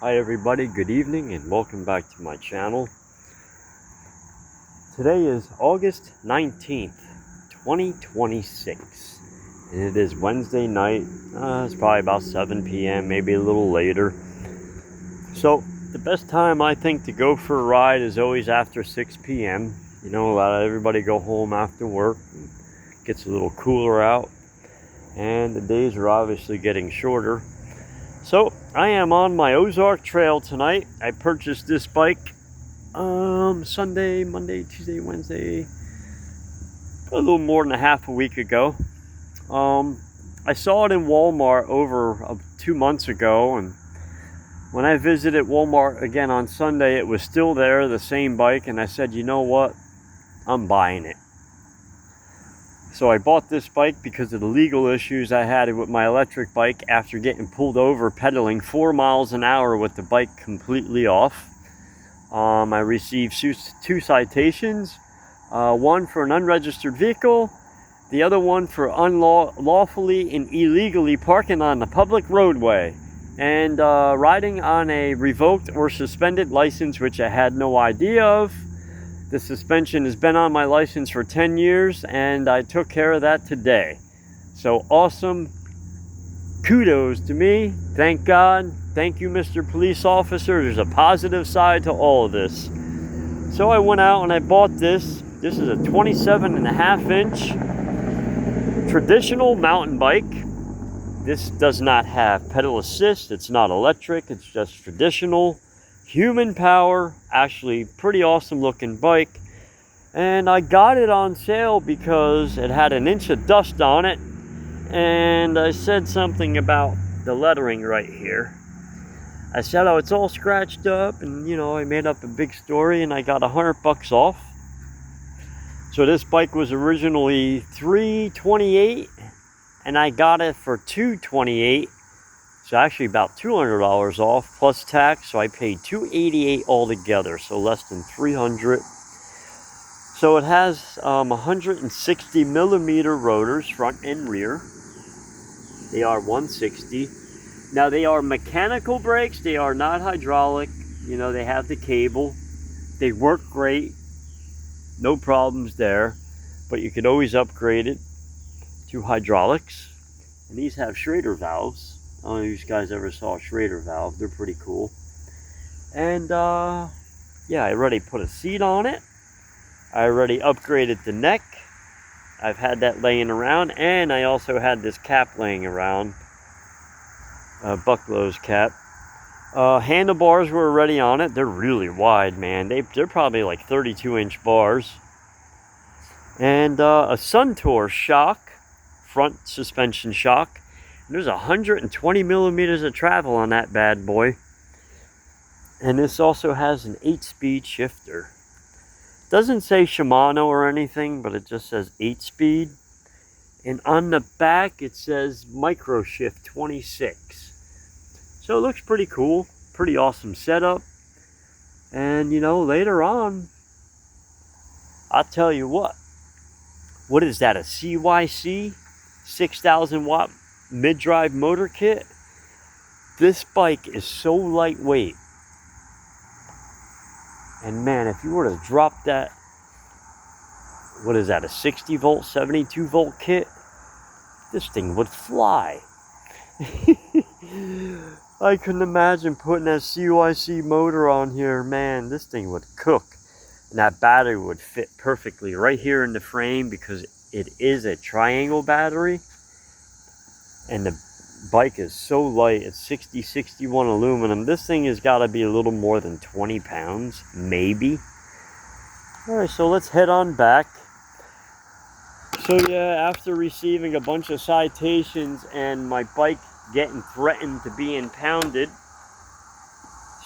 Hi everybody, good evening and welcome back to my channel. Today is August 19th, 2026 and it is Wednesday night. It's probably about 7 p.m., maybe a little later. So the best time I think to go for a ride is always after 6 p.m. You know, let everybody go home after work. It gets a little cooler out and the days are obviously getting shorter. So I am on my Ozark Trail tonight. I purchased this bike Sunday, Monday, Tuesday, Wednesday, a little more than a week ago. I saw it in Walmart over 2 months ago, and when I visited Walmart again on Sunday, it was still there, the same bike, and I said, you know what, I'm buying it. So I bought this bike because of the legal issues I had with my electric bike after getting pulled over pedaling 4 miles an hour with the bike completely off. I received 2 citations, one for an unregistered vehicle, the other one for unlawfully and illegally parking on the public roadway and riding on a revoked or suspended license, which I had no idea of. The suspension has been on my license for 10 years and I took care of that today. So awesome. Kudos to me. Thank God. Thank you, Mr. Police Officer. There's a positive side to all of this. So I went out and I bought this. This is a 27.5-inch traditional mountain bike. This does not have pedal assist. It's not electric. It's just traditional. Human power, actually pretty awesome looking bike, and I got it on sale because it had an inch of dust on it, and I said something about the lettering right here. I said, oh, it's all scratched up, and you know, I made up a big story and I got $100 off. So this bike was originally $328 and I got it for $228. So actually about $200 off plus tax, so I paid $288 altogether, so less than $300. So it has 160 millimeter rotors, front and rear. They are 160. Now they are mechanical brakes, they are not hydraulic. You know, they have the cable. They work great, no problems there, but you could always upgrade it to hydraulics. And these have Schrader valves. I don't know if you guys ever saw a Schrader valve. They're pretty cool. And yeah, I already put a seat on it. I already upgraded the neck. I've had that laying around, and I also had this cap laying around, Bucklo's cap. Handlebars were already on it. They're really wide, man. They're probably like 32-inch bars. And a Suntour shock, front suspension shock. There's 120 millimeters of travel on that bad boy. And this also has an 8-speed shifter. Doesn't say Shimano or anything, but it just says 8-speed. And on the back it says Micro Shift 26. So it looks pretty cool. Pretty awesome setup. And you know, later on, I'll tell you what. What is that, a CYC? 6,000 watt mid-drive motor kit. This bike is so lightweight, and man, if you were to drop that, what is that, a 60 volt 72 volt kit, this thing would fly. I couldn't imagine putting that CYC motor on here. Man, this thing would cook, and that battery would fit perfectly right here in the frame because it is a triangle battery. And the bike is so light. It's 6061 aluminum. This thing has got to be a little more than 20 pounds, maybe. Alright, so let's head on back. So yeah, after receiving a bunch of citations and my bike getting threatened to be impounded,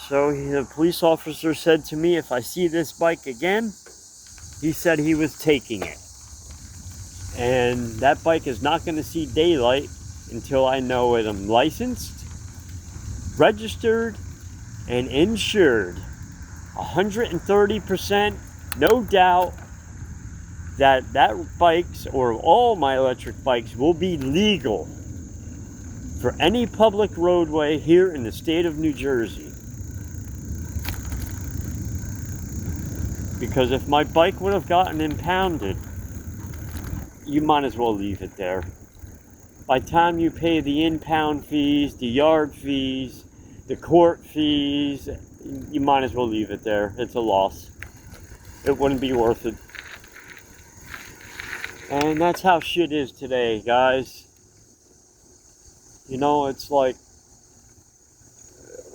so the police officer said to me, if I see this bike again, he said he was taking it. And that bike is not going to see daylight until I know it I'm licensed, registered, and insured. 130%, no doubt that bikes, or all my electric bikes, will be legal for any public roadway here in the state of New Jersey. Because if my bike would have gotten impounded, you might as well leave it there. By the time you pay the impound fees, the yard fees, the court fees, you might as well leave it there. It's a loss. It wouldn't be worth it. And that's how shit is today, guys. You know, it's like,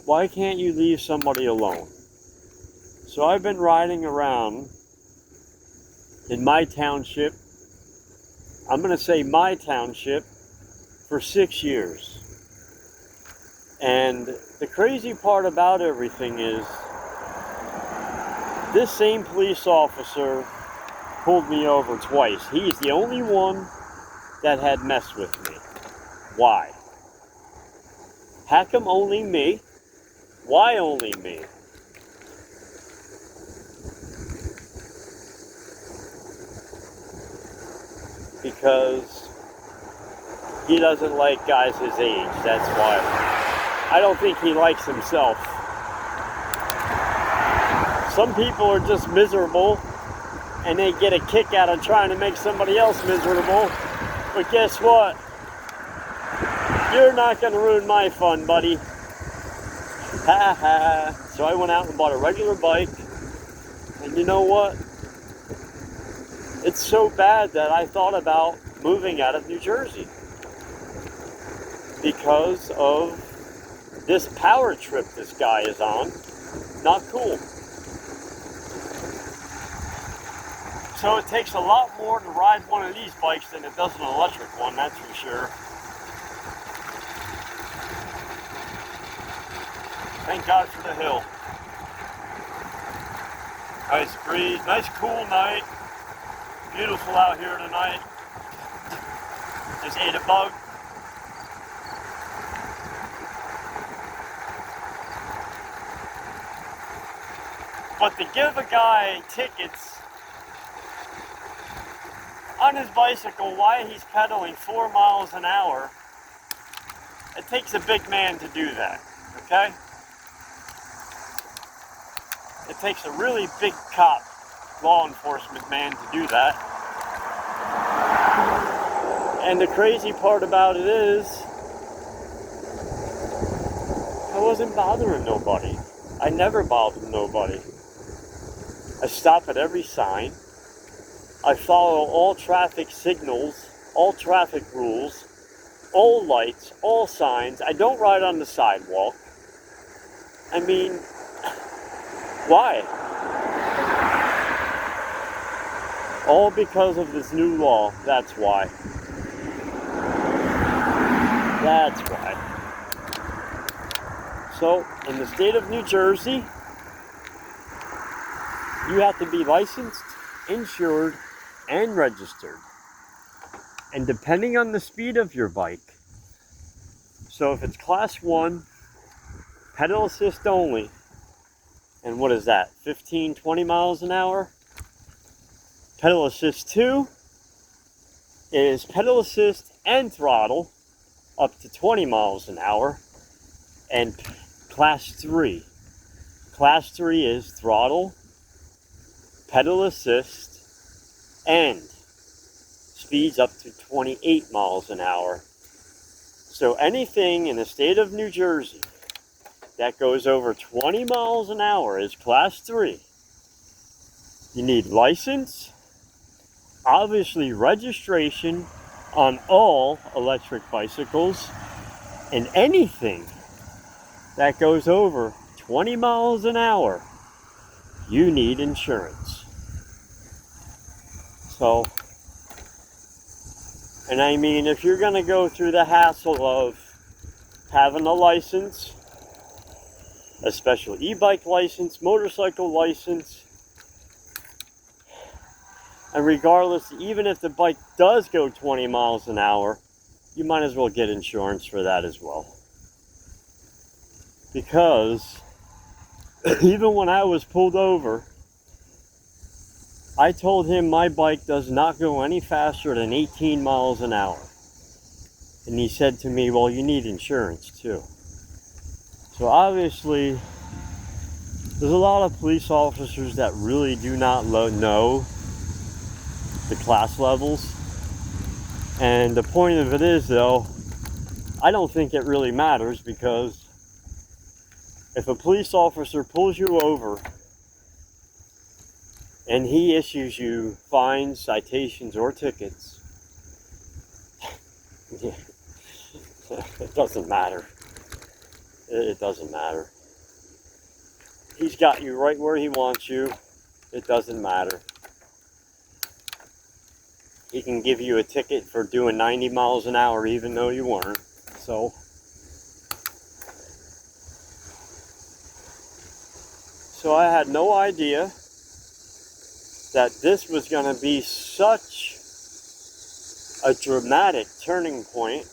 why can't you leave somebody alone? So I've been riding around in my township, I'm going to say my township, for 6 years. And the crazy part about everything is, this same police officer pulled me over twice. He's the only one that had messed with me. Why? How come only me? Why only me? Because he doesn't like guys his age, that's why. I don't think he likes himself. Some people are just miserable and they get a kick out of trying to make somebody else miserable. But guess what? You're not going to ruin my fun, buddy. Ha ha. So I went out and bought a regular bike. And you know what? It's so bad that I thought about moving out of New Jersey because of this power trip this guy is on. Not cool. So it takes a lot more to ride one of these bikes than it does an electric one, that's for sure. Thank God for the hill. Nice breeze, nice cool night. Beautiful out here tonight. Just ate a bug. But to give a guy tickets on his bicycle while he's pedaling 4 miles an hour, it takes a big man to do that, okay? It takes a really big cop, law enforcement man to do that. And the crazy part about it is, I wasn't bothering nobody. I never bothered nobody. I stop at every sign. I follow all traffic signals, all traffic rules, all lights, all signs. I don't ride on the sidewalk. I mean, why? All because of this new law, that's why. That's why. So, in the state of New Jersey, you have to be licensed, insured, and registered. And depending on the speed of your bike, so if it's class 1, pedal assist only, and what is that, 15, 20 miles an hour? Pedal assist 2 is pedal assist and throttle up to 20 miles an hour. And class 3. Class 3 is throttle, pedal assist, and speeds up to 28 miles an hour. So anything in the state of New Jersey that goes over 20 miles an hour is class 3. You need license, obviously registration on all electric bicycles, and anything that goes over 20 miles an hour, you need insurance. So, and I mean, if you're going to go through the hassle of having a license, a special e-bike license, motorcycle license, and regardless, even if the bike does go 20 miles an hour, you might as well get insurance for that as well. Because even when I was pulled over, I told him my bike does not go any faster than 18 miles an hour. And he said to me, well, you need insurance too. So obviously, There's a lot of police officers that really do not know the class levels. And the point of it is, though, I don't think it really matters, because if a police officer pulls you over and he issues you fines, citations, or tickets, it doesn't matter. It doesn't matter. He's got you right where he wants you. It doesn't matter. He can give you a ticket for doing 90 miles an hour even though you weren't. So I had no idea that this was going to be such a dramatic turning point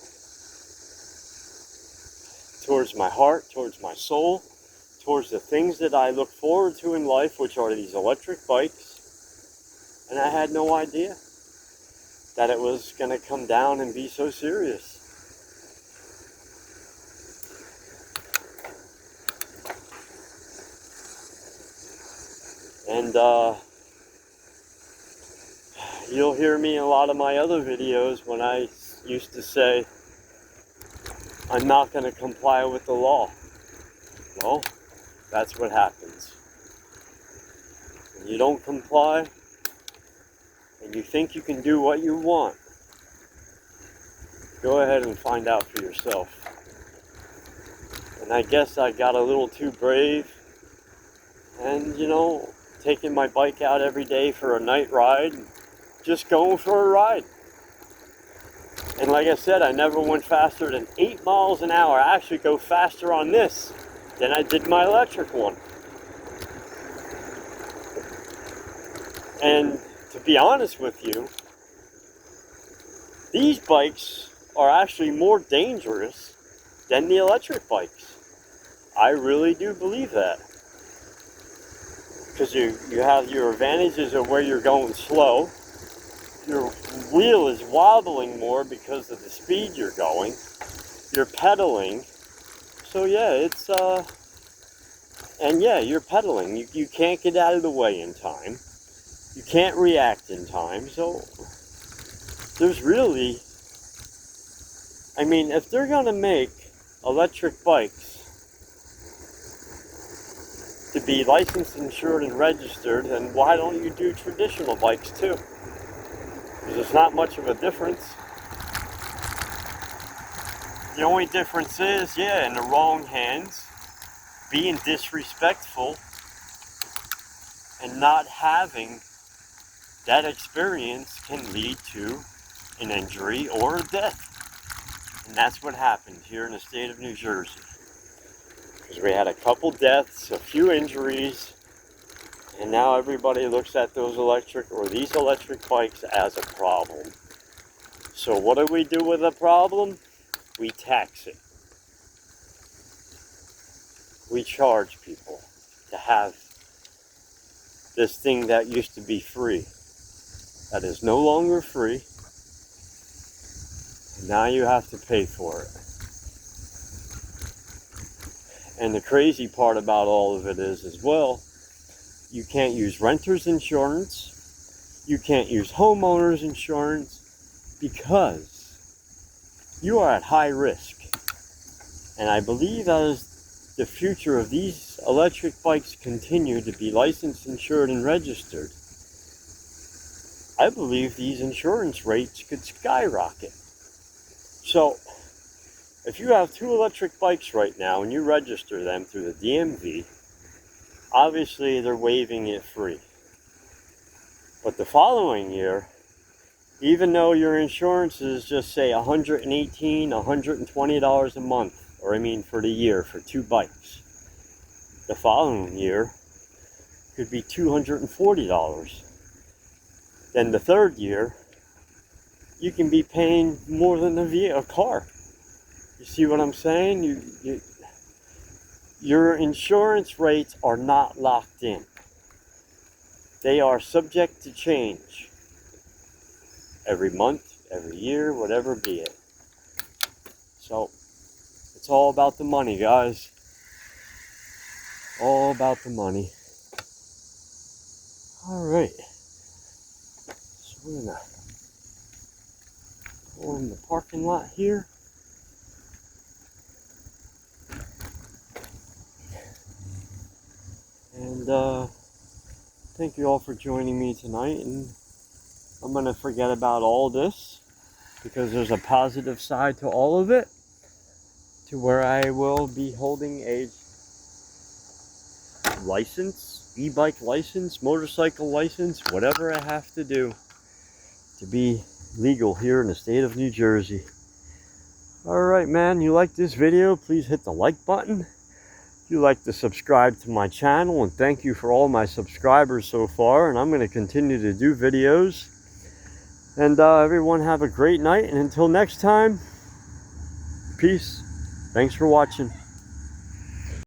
towards my heart, towards my soul, towards the things that I look forward to in life, which are these electric bikes. And I had no idea that it was going to come down and be so serious. And you'll hear me in a lot of my other videos when I used to say, I'm not going to comply with the law. Well, that's what happens. When you don't comply, and you think you can do what you want, go ahead and find out for yourself. And I guess I got a little too brave, and taking my bike out every day for a night ride, just going for a ride. And like I said, I never went faster than 8 miles an hour. I actually go faster on this than I did my electric one. And to be honest with you, these bikes are actually more dangerous than the electric bikes. I really do believe that. Because you have your advantages of where you're going slow. Your wheel is wobbling more because of the speed you're going. You're pedaling. So yeah, you're pedaling. You can't get out of the way in time. You can't react in time. So there's really, if they're going to make electric bikes to be licensed, insured, and registered, then why don't you do traditional bikes too? Because there's not much of a difference. The only difference is, in the wrong hands, being disrespectful and not having that experience can lead to an injury or a death. And that's what happened here in the state of New Jersey. Because we had a couple deaths, a few injuries, and now everybody looks at these electric bikes as a problem. So what do we do with a problem? We tax it. We charge people to have this thing that used to be free. That is no longer free. And now you have to pay for it. And the crazy part about all of it is, as well, you can't use renter's insurance. You can't use homeowner's insurance because you are at high risk. And I believe as the future of these electric bikes continue to be licensed, insured, and registered, I believe these insurance rates could skyrocket. So, if you have 2 electric bikes right now and you register them through the DMV, obviously they're waiving it free. But the following year, even though your insurance is just say $118, $120 a month, or for the year for 2 bikes, the following year could be $240. Then the third year, you can be paying more than a car. You see what I'm saying? Your insurance rates are not locked in. They are subject to change every month, every year, whatever be it. So, it's all about the money, guys. All about the money. All right. So we're gonna go in the parking lot here. And thank you all for joining me tonight. And I'm gonna forget about all this because there's a positive side to all of it, to where I will be holding a license, e-bike license, motorcycle license, whatever I have to do to be legal here in the state of New Jersey. Alright, man, you like this video, please hit the like button. If you like to subscribe to my channel, and thank you for all my subscribers so far, and I'm going to continue to do videos. And everyone have a great night, and until next time, peace. Thanks for watching.